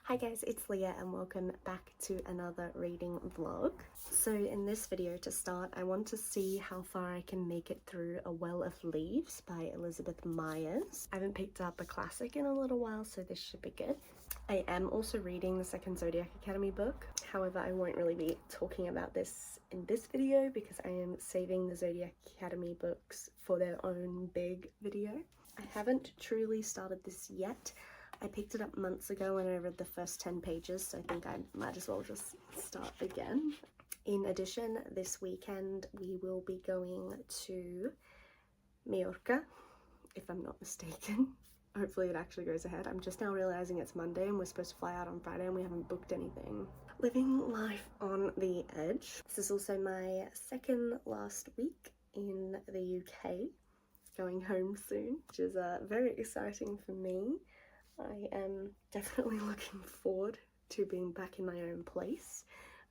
Hi guys, it's Leah and welcome back to another reading vlog. So in this video to start, I want to see how far I can make it through A Well of Leaves by Elizabeth Myers. I haven't picked up a classic in a little while, so this should be good. I am also reading the second Zodiac Academy book. However, I won't really be talking about this in this video because I am saving the Zodiac Academy books for their own big video. I haven't truly started this yet. I picked it up months ago and I read the first 10 pages, so I think I might as well just start again. In addition, this weekend we will be going to Majorca, if I'm not mistaken. Hopefully it actually goes ahead. I'm just now realizing it's Monday and we're supposed to fly out on Friday and we haven't booked anything. Living life on the edge. This is also my second last week in the UK. Going home soon, which is very exciting for me. I am definitely looking forward to being back in my own place.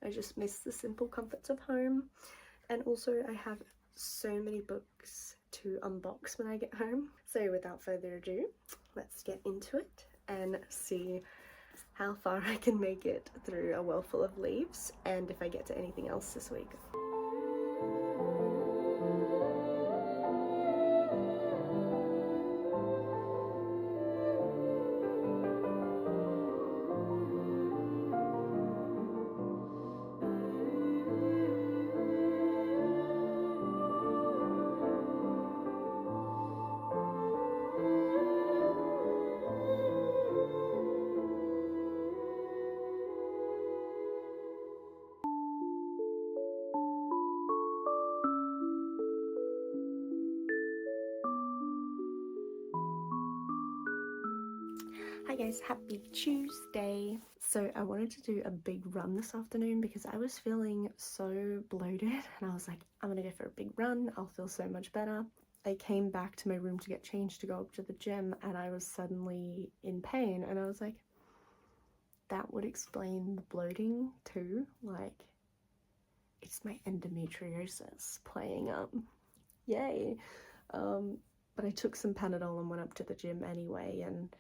I just miss the simple comforts of home, and also I have so many books to unbox when I get home. So without further ado, let's get into it and see how far I can make it through A Well Full of Leaves and if I get to anything else this week. Hi guys, happy Tuesday. So I wanted to do a big run this afternoon because I was feeling so bloated and I was like, I'm gonna go for a big run, I'll feel so much better. I came back to my room to get changed to go up to the gym and I was suddenly in pain and I was like, that would explain the bloating too. Like, it's my endometriosis playing up. Yay. But I took some Panadol and went up to the gym anyway, and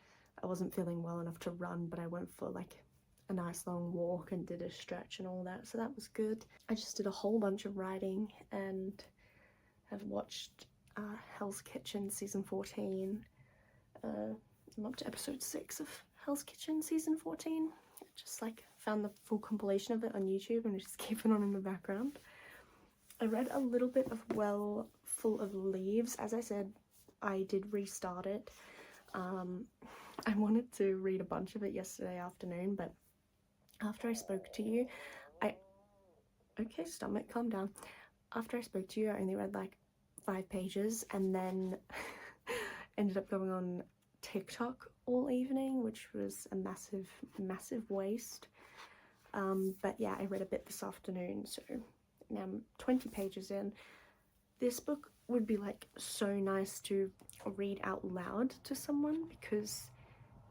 I wasn't feeling well enough to run, but I went for like a nice long walk and did a stretch and all that, so that was good. I just did a whole bunch of writing and have watched Hell's Kitchen season 14. I'm up to episode 6 of Hell's Kitchen season 14. I just like found the full compilation of it on YouTube and just keep it on in the background. I read a little bit of Well Full of Leaves. As I said, I did restart it. I wanted to read a bunch of it yesterday afternoon, but after I spoke to you, okay, stomach, calm down. After I spoke to you, I only read like 5 pages and then ended up going on TikTok all evening, which was a massive waste. But yeah, I read a bit this afternoon, so now I'm 20 pages in. This book would be like so nice to read out loud to someone because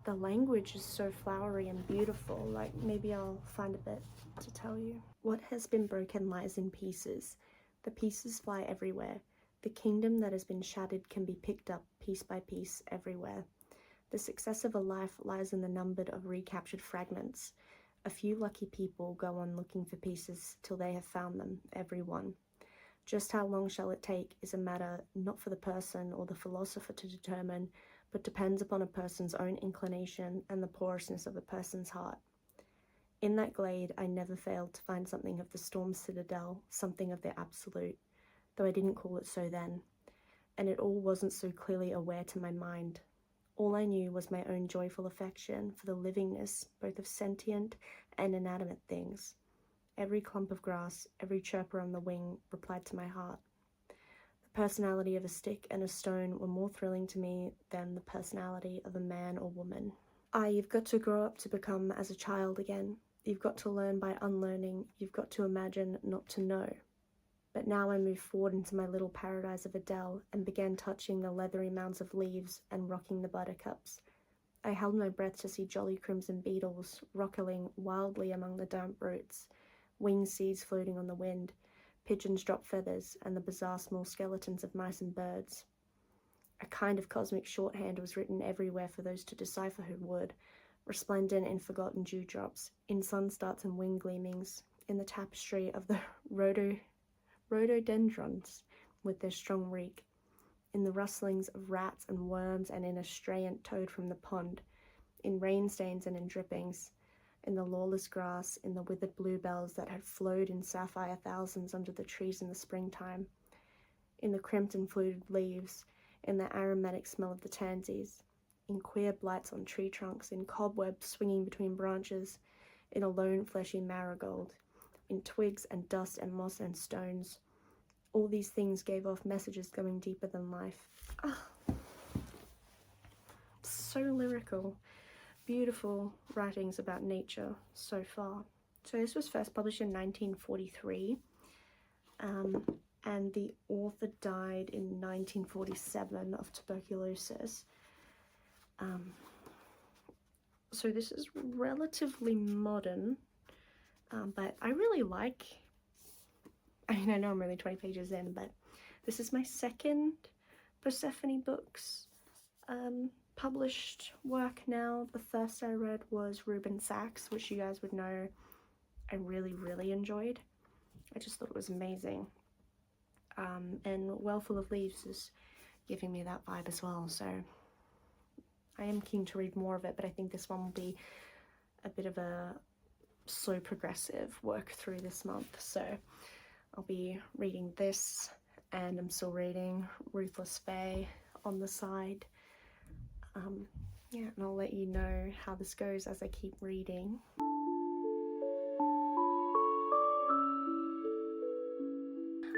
the language is so flowery and beautiful. Like, maybe I'll find a bit to tell you. What has been broken lies in pieces. The pieces fly everywhere. The kingdom that has been shattered can be picked up piece by piece everywhere. The success of a life lies in the numbered of recaptured fragments. A few lucky people go on looking for pieces till they have found them, every one. Just how long shall it take is a matter not for the person or the philosopher to determine, but depends upon a person's own inclination and the porousness of a person's heart. In that glade, I never failed to find something of the storm's citadel, something of the absolute, though I didn't call it so then, and it all wasn't so clearly aware to my mind. All I knew was my own joyful affection for the livingness both of sentient and inanimate things. Every clump of grass, every chirper on the wing replied to my heart. The personality of a stick and a stone were more thrilling to me than the personality of a man or woman. You've got to grow up to become as a child again. You've got to learn by unlearning. You've got to imagine not to know. But now I moved forward into my little paradise of a dell and began touching the leathery mounds of leaves and rocking the buttercups. I held my breath to see jolly crimson beetles rockling wildly among the damp roots, winged seeds floating on the wind, pigeons drop feathers, and the bizarre small skeletons of mice and birds. A kind of cosmic shorthand was written everywhere for those to decipher who would, resplendent in forgotten dewdrops, in sunstarts and wing gleamings, in the tapestry of the rhododendrons with their strong reek, in the rustlings of rats and worms and in a strayant toad from the pond, in rain stains and in drippings, in the lawless grass, in the withered bluebells that had flowed in sapphire thousands under the trees in the springtime, in the crimped and fluted leaves, in the aromatic smell of the tansies, in queer blights on tree trunks, in cobwebs swinging between branches, in a lone fleshy marigold, in twigs and dust and moss and stones. All these things gave off messages going deeper than life. Oh, so lyrical. Beautiful writings about nature so far. So this was first published in 1943, and the author died in 1947 of tuberculosis. So this is relatively modern, but I really like, I mean, I know I'm only 20 pages in, but this is my second Persephone Books published work now. The first I read was Reuben Sachs, which you guys would know I really enjoyed. I just thought it was amazing. And Well Full of Leaves is giving me that vibe as well, so I am keen to read more of it, but I think this one will be a bit of a slow progressive work through this month. So I'll be reading this, and I'm still reading Ruthless Fae on the side. Yeah, and I'll let you know how this goes as I keep reading.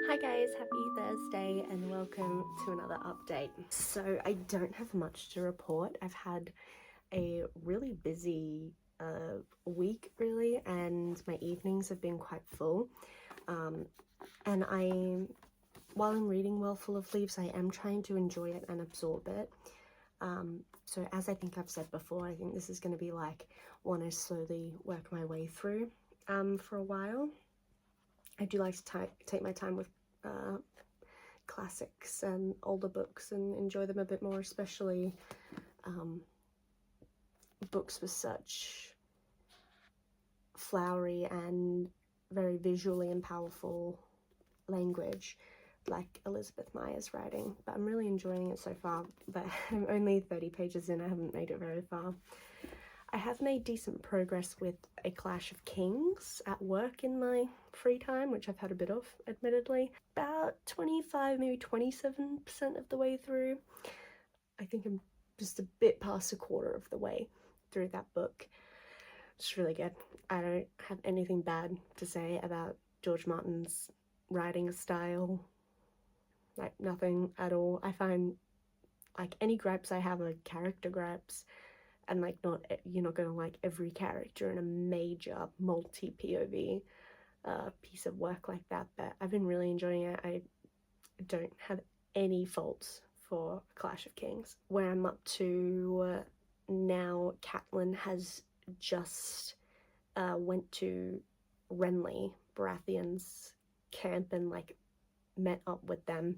Hi guys, happy Thursday and welcome to another update. So I don't have much to report. I've had a really busy week really, and my evenings have been quite full. And while I'm reading Well Full of Leaves, I am trying to enjoy it and absorb it. So as I think I've said before, I think this is going to be like one I slowly work my way through for a while. I do like to take my time with classics and older books and enjoy them a bit more, especially books with such flowery and very visually and powerful language like Elizabeth Meyer's writing. But I'm really enjoying it so far, but I'm only 30 pages in. I haven't made it very far. I have made decent progress with A Clash of Kings at work in my free time, which I've had a bit of, admittedly. About 25, maybe 27% of the way through. I think I'm just a bit past a quarter of the way through that book. It's really good. I don't have anything bad to say about George Martin's writing style. Like, nothing at all. I find, like, any gripes I have are character gripes. And like, you're not gonna like every character in a major multi-POV piece of work like that, but I've been really enjoying it. I don't have any faults for Clash of Kings. Where I'm up to now, Catelyn has just went to Renly, Baratheon's camp, and like met up with them.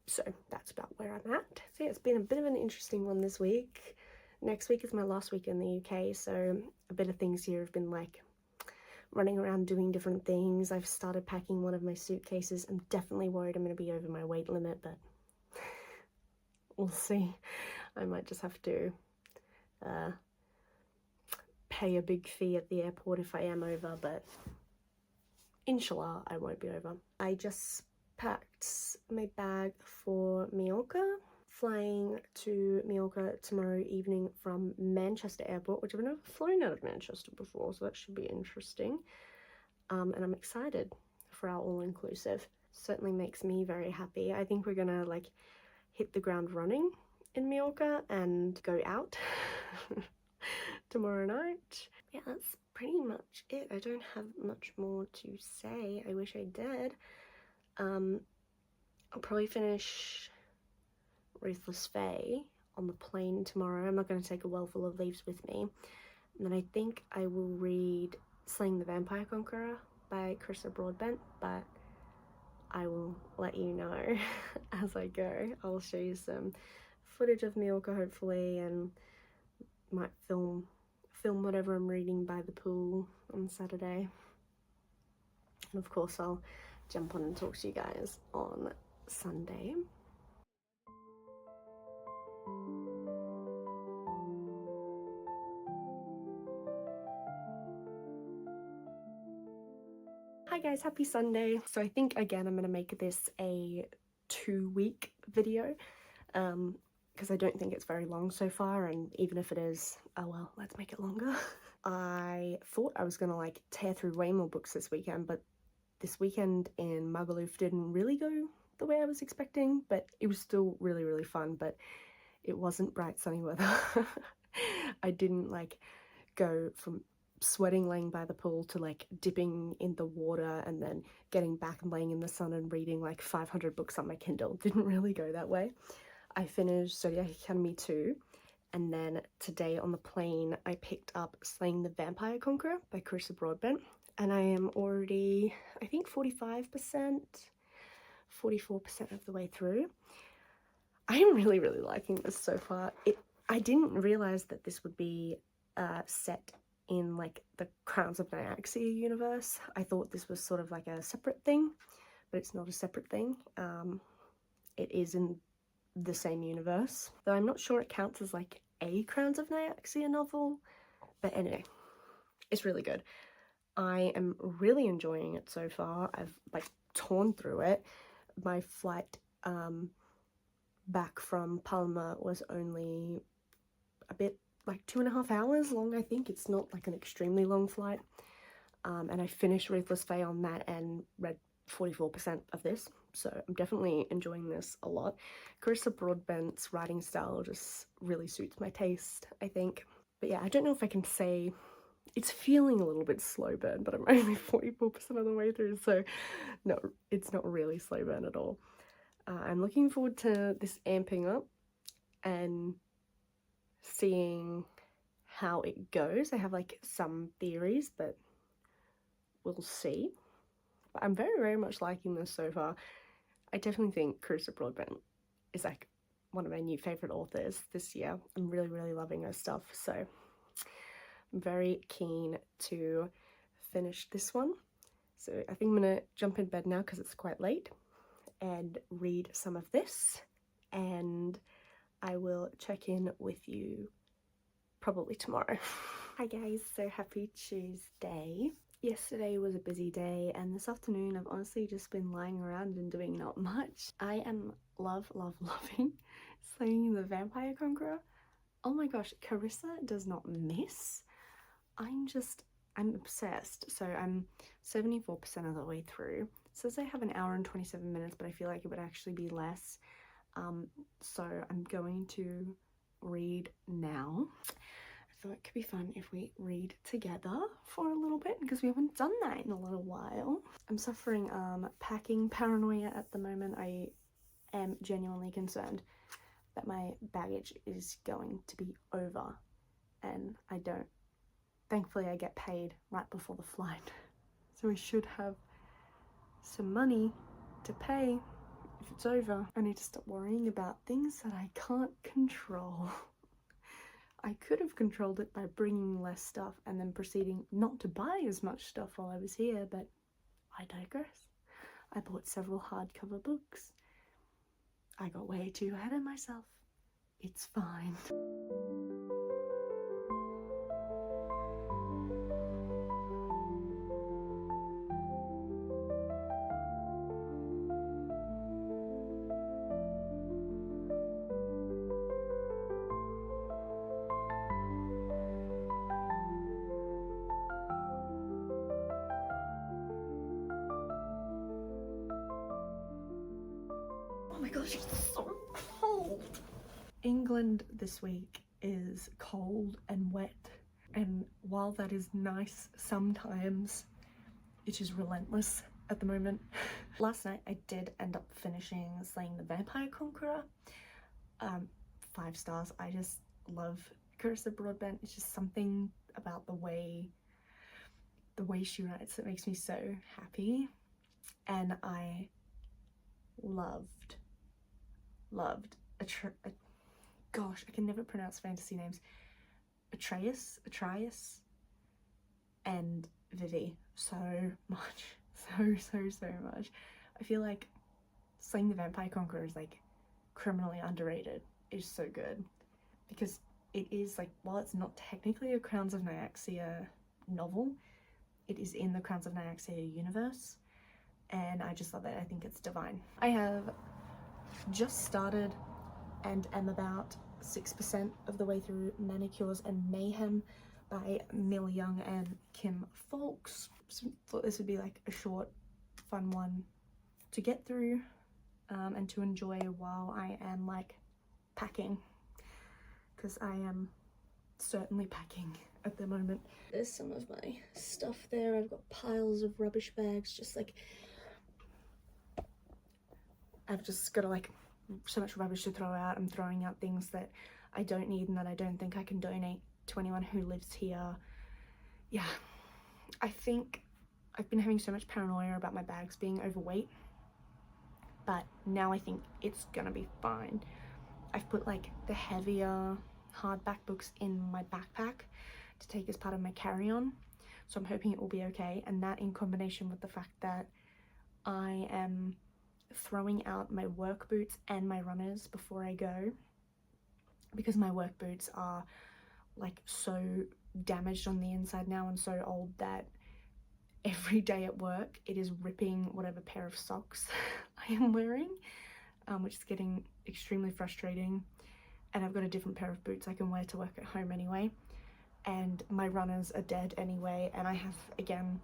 So that's about where I'm at. So yeah, it's been a bit of an interesting one this week. Next week is my last week in the UK, so a bit of things here have been like running around doing different things. I've started packing one of my suitcases. I'm definitely worried I'm going to be over my weight limit, but we'll see. I might just have to pay a big fee at the airport if I am over, but inshallah I won't be over. I just packed my bag for Mallorca, flying to Mallorca tomorrow evening from Manchester Airport, which I've never flown out of Manchester before, so that should be interesting. And I'm excited for our all-inclusive. Certainly makes me very happy. I think we're gonna like hit the ground running in Mallorca and go out tomorrow night. Yeah, that's pretty much it. I don't have much more to say. I wish I did. I'll probably finish Ruthless Fae on the plane tomorrow. I'm not going to take a Well Full of Leaves with me. And then I think I will read Slaying the Vampire Conqueror by Carissa Broadbent, but I will let you know as I go. I'll show you some footage of Mallorca hopefully, and might film whatever I'm reading by the pool on Saturday. And of course I'll jump on and talk to you guys on Sunday. Hi guys, happy Sunday. So I think again I'm gonna make this a 2-week video because I don't think it's very long so far, and even if it is, oh well, let's make it longer. I thought I was gonna like tear through way more books this weekend, but this weekend in Magaluf didn't really go the way I was expecting, but it was still really fun, but it wasn't bright sunny weather. I didn't like go from sweating laying by the pool to like dipping in the water and then getting back and laying in the sun and reading like 500 books on my Kindle. Didn't really go that way. I finished Zodiac Academy 2, and then today on the plane I picked up Slaying the Vampire Conqueror by Carissa Broadbent, and I am already, I think 45%, 44% of the way through. I am really liking this so far. I didn't realize that this would be set in like the Crowns of Nyaxia universe. I thought this was sort of like a separate thing, but it's not a separate thing. It is in the same universe, though I'm not sure it counts as like a Crowns of Nyaxia novel, but anyway, it's really good. I am really enjoying it so far. I've like torn through it. My flight back from Palma was only a bit like 2.5 hours long, I think. It's not like an extremely long flight. And I finished Ruthless Fae on that and read 44% of this, so I'm definitely enjoying this a lot. Carissa Broadbent's writing style just really suits my taste, I think. But yeah, I don't know if I can say it's feeling a little bit slow burn, but I'm only 44% of the way through, so no, it's not really slow burn at all. I'm looking forward to this amping up and seeing how it goes. I have like some theories, but we'll see. But I'm very much liking this so far. I definitely think Carissa Broadbent is like one of my new favorite authors this year. I'm really loving her stuff, so I'm very keen to finish this one. So I think I'm gonna jump in bed now because it's quite late and read some of this, and I will check in with you probably tomorrow. Hi guys, so happy Tuesday. Yesterday was a busy day, and this afternoon I've honestly just been lying around and doing not much. I am loving Slaying the Vampire Conqueror. Oh my gosh, Carissa does not miss. I'm obsessed. So I'm 74% of the way through. It says I have an hour and 27 minutes, but I feel like it would actually be less. So I'm going to read now. I thought it could be fun if we read together for a little bit because we haven't done that in a little while. I'm suffering packing paranoia at the moment. I am genuinely concerned that my baggage is going to be over, and I don't. Thankfully I get paid right before the flight, so we should have some money to pay if it's over. I need to stop worrying about things that I can't control. I could have controlled it by bringing less stuff and then proceeding not to buy as much stuff while I was here, but I digress. I bought several hardcover books. I got way too ahead of myself. It's fine. Oh my gosh, it's so cold. England this week is cold and wet, and while that is nice sometimes, it is relentless at the moment. Last night I did end up finishing Slaying the Vampire Conqueror. 5 stars. I just love Carissa Broadbent. It's just something about the way she writes that makes me so happy, and I loved gosh, I can never pronounce fantasy names. Atreus, and Vivi so much. So much. I feel like Slaying the Vampire Conqueror is like criminally underrated. It's so good because it is like, while it's not technically a Crowns of Nyaxia novel, it is in the Crowns of Nyaxia universe, and I just love it. I think it's divine. I have just started and am about 6% of the way through Manicures and Mayhem by Mill Young and Kim Fawkes. So thought this would be like a short, fun one to get through and to enjoy while I am like packing, because I am certainly packing at the moment. There's some of my stuff there. I've got piles of rubbish bags, just like, I've just got like so much rubbish to throw out. I'm throwing out things that I don't need and that I don't think I can donate to anyone who lives here. Yeah, I think I've been having so much paranoia about my bags being overweight, but now I think it's gonna be fine. I've put like the heavier hardback books in my backpack to take as part of my carry-on, so I'm hoping it will be okay. And that, in combination with the fact that I am throwing out my work boots and my runners before I go, because my work boots are like so damaged on the inside now and so old that every day at work it is ripping whatever pair of socks I am wearing, which is getting extremely frustrating. And I've got a different pair of boots I can wear to work at home anyway, and my runners are dead anyway, and I have again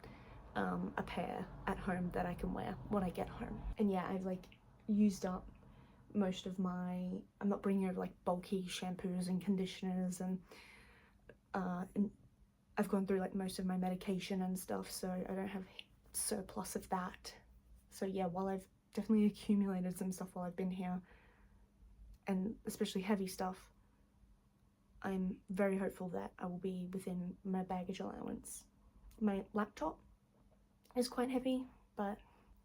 a pair at home that I can wear when I get home. And yeah, I've like used up most of my, I'm not bringing over like bulky shampoos and conditioners, and I've gone through like most of my medication and stuff, so I don't have surplus of that. So yeah, while I've definitely accumulated some stuff while I've been here, and especially heavy stuff, I'm very hopeful that I will be within my baggage allowance. My laptop is quite heavy, but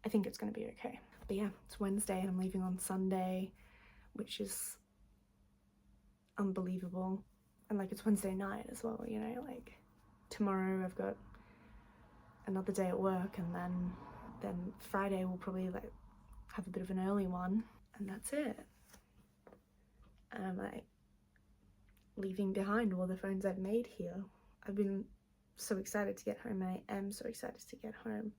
I think it's going to be okay. But yeah, it's Wednesday and I'm leaving on Sunday, which is unbelievable. And like, it's Wednesday night as well, you know, like tomorrow I've got another day at work, and then Friday we'll probably like have a bit of an early one, and that's it. And I'm like leaving behind all the friends I've made here. I've been so excited to get home, and I am so excited to get home.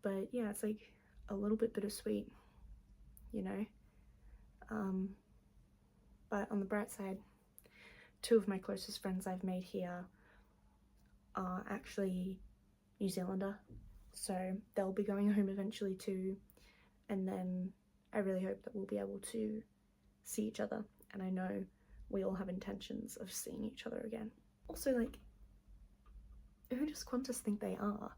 But yeah, it's like a little bit bittersweet, you know. But on the bright side, 2 of my closest friends I've made here are actually New Zealander, so they'll be going home eventually too, and then I really hope that we'll be able to see each other, and I know we all have intentions of seeing each other again. Also, like, who does Qantas think they are?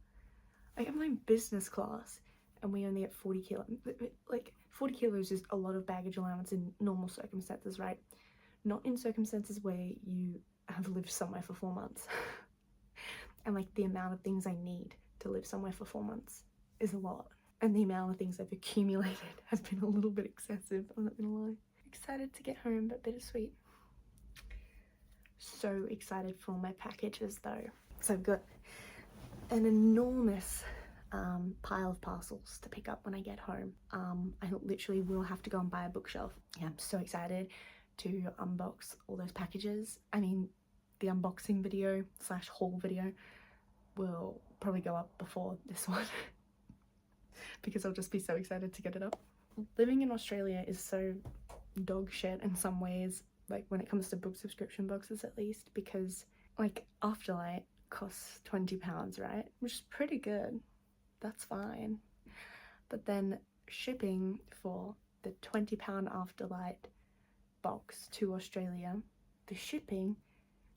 Like, I'm in business class and we only get 40 kilos. Like, 40 kilos is a lot of baggage allowance in normal circumstances, right? Not in circumstances where you have lived somewhere for 4 months. And like, the amount of things I need to live somewhere for 4 months is a lot. And the amount of things I've accumulated has been a little bit excessive, I'm not gonna lie. Excited to get home, but bittersweet. So excited for my packages though. So I've got an enormous pile of parcels to pick up when I get home. I literally will have to go and buy a bookshelf. Yeah, I'm so excited to unbox all those packages. I mean, the unboxing video / haul video will probably go up before this one because I'll just be so excited to get it up. Living in Australia is so dog shit in some ways, like when it comes to book subscription boxes at least, because like Afterlight costs £20, right? Which is pretty good, that's fine. But then shipping for the £20 Afterlight box to Australia, the shipping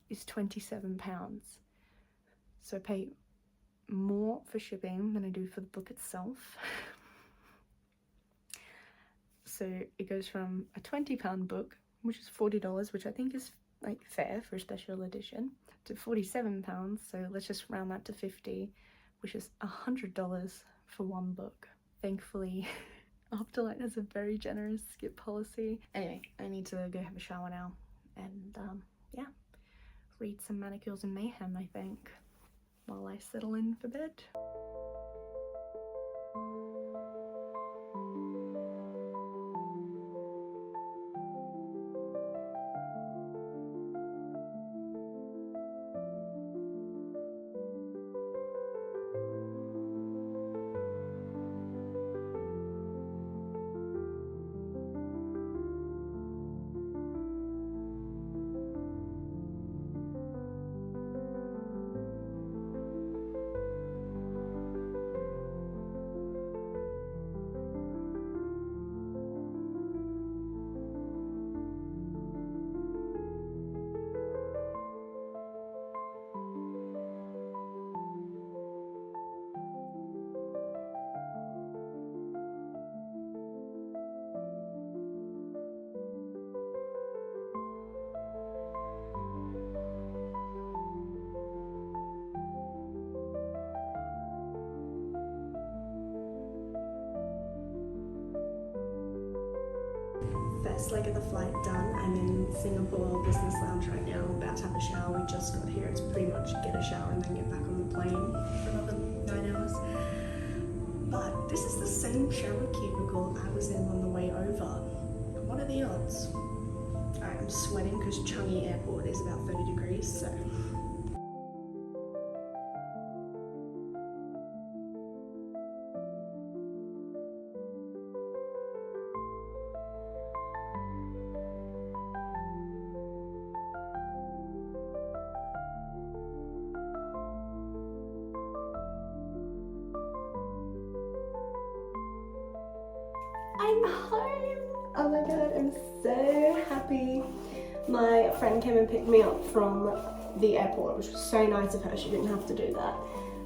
is £27. So I pay more for shipping than I do for the book itself. So it goes from a £20 book, which is $40, which I think is like fair for a special edition, to £47, so let's just round that to 50, which is $100 for one book. Thankfully, Afterlight has a very generous skip policy. Anyway, I need to go have a shower now, and yeah, read some Manicures and Mayhem, I think, while I settle in for bed. First leg of the flight done. I'm in Singapore business lounge right now, about to have a shower. We just got here. It's pretty much get a shower and then get back on the plane for another 9 hours. But this is the same shower cubicle I was in on the way over. What are the odds? I'm sweating because Changi Airport is about 30 degrees, so. I'm home! Oh my god, I'm so happy. My friend came and picked me up from the airport, which was so nice of her. She didn't have to do that.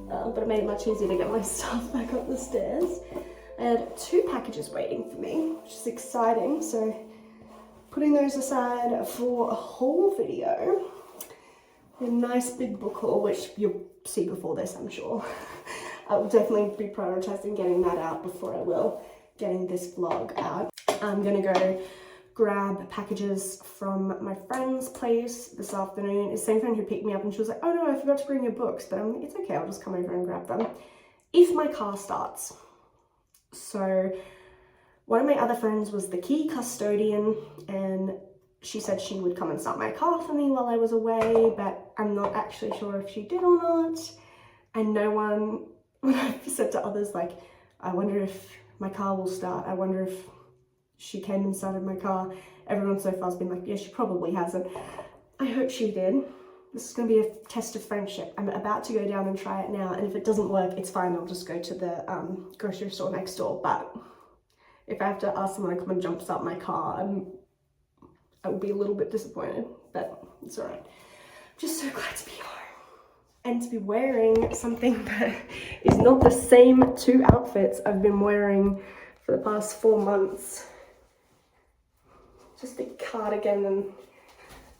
But it made it much easier to get my stuff back up the stairs. I had 2 packages waiting for me, which is exciting. So putting those aside for a haul video. A nice big book haul, which you'll see before this, I'm sure. I will definitely be prioritizing getting that out before I will getting this vlog out. I'm gonna go grab packages from my friend's place this afternoon. It's the same friend who picked me up and she was like, oh no, I forgot to bring your books, but I'm like, it's okay, I'll just come over and grab them if my car starts. So one of my other friends was the key custodian and she said she would come and start my car for me while I was away, but I'm not actually sure if she did or not. And no one, when I've said to others, like, I wonder if my car will start, I wonder if she came and started my car, everyone so far has been like, yeah, she probably hasn't. I hope she did. This is going to be a test of friendship. I'm about to go down and try it now, and if it doesn't work, it's fine, I'll just go to the grocery store next door. But if I have to ask someone to come and jumpstart my car, I will be a little bit disappointed, but it's all right. I'm just so glad to be home and to be wearing something that is not the same 2 outfits I've been wearing for the past 4 months. Just a cardigan and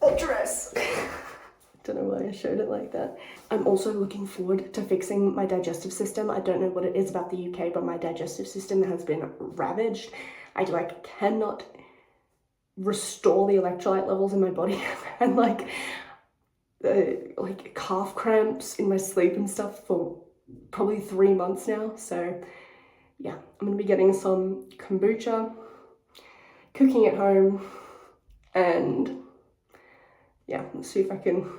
a dress. Don't know why I showed it like that. I'm also looking forward to fixing my digestive system. I don't know what it is about the UK, but my digestive system has been ravaged. I cannot restore the electrolyte levels in my body and like calf cramps in my sleep and stuff for probably 3 months now. So yeah, I'm gonna be getting some kombucha, cooking at home, and yeah, let's see if I can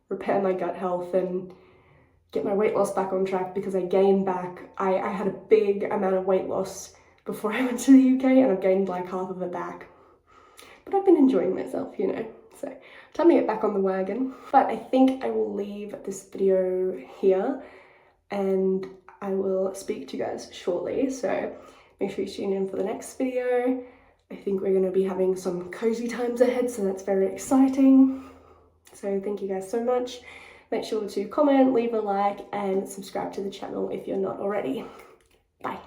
repair my gut health and get my weight loss back on track, because I gained back, I had a big amount of weight loss before I went to the UK and I've gained like half of it back. But I've been enjoying myself, you know, so time to get back on the wagon. But I think I will leave this video here and I will speak to you guys shortly. So make sure you tune in for the next video. I think we're going to be having some cozy times ahead, so that's very exciting. So thank you guys so much. Make sure to comment, leave a like, and subscribe to the channel if you're not already. Bye.